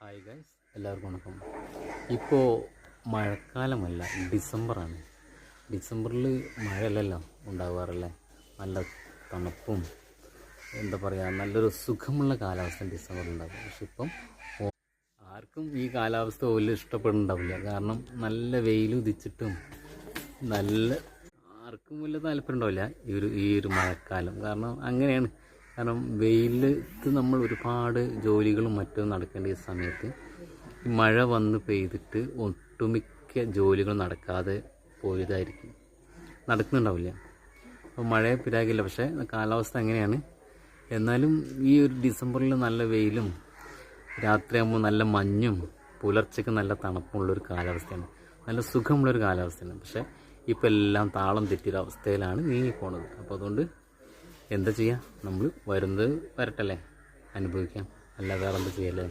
Hi guys, എല്ലാവർക്കും വണക്കം. ഇപ്പോൾ മഴക്കാലമല്ല, ഡിസംബറാണ്. ഡിസംബറിൽ മഴയല്ലല്ലോ ഉണ്ടാകാറല്ലേ. നല്ല തണുപ്പും എന്താ പറയുക, നല്ലൊരു സുഖമുള്ള കാലാവസ്ഥ ഡിസംബറിൽ ഉണ്ടാകും. പക്ഷെ ഇപ്പം ആർക്കും ഈ കാലാവസ്ഥ വലിയ ഇഷ്ടപ്പെടുന്നുണ്ടാവില്ല. കാരണം നല്ല വെയിൽ ഉദിച്ചിട്ടും ആർക്കും വലിയ താല്പര്യം ഉണ്ടാവില്ല ഈ ഒരു മഴക്കാലം. കാരണം അങ്ങനെയാണ്. കാരണം വെയിലത്ത് നമ്മൾ ഒരുപാട് ജോലികളും മറ്റും നടക്കേണ്ട ഈ സമയത്ത് ഈ മഴ വന്ന് പെയ്തിട്ട് ഒട്ടുമിക്ക ജോലികളും നടക്കാതെ പോയതായിരിക്കും, നടക്കുന്നുണ്ടാവില്ല. അപ്പോൾ മഴയെ പിരാകില്ല, പക്ഷേ കാലാവസ്ഥ അങ്ങനെയാണ്. എന്നാലും ഈ ഒരു ഡിസംബറിൽ നല്ല വെയിലും രാത്രിയാകുമ്പോൾ നല്ല മഞ്ഞും പുലർച്ചയ്ക്ക് നല്ല തണുപ്പുള്ളൊരു കാലാവസ്ഥയാണ്, നല്ല സുഖമുള്ളൊരു കാലാവസ്ഥയാണ്. പക്ഷേ ഇപ്പോൾ എല്ലാം താളം തെറ്റിയൊരു അവസ്ഥയിലാണ് നീങ്ങിപ്പോണത്. അപ്പോൾ അതുകൊണ്ട് എന്താ ചെയ്യുക, നമ്മൾ വരുന്നത് വരട്ടല്ലേ, അനുഭവിക്കാം, അല്ല വേറെ എന്താ ചെയ്യല്ലേ.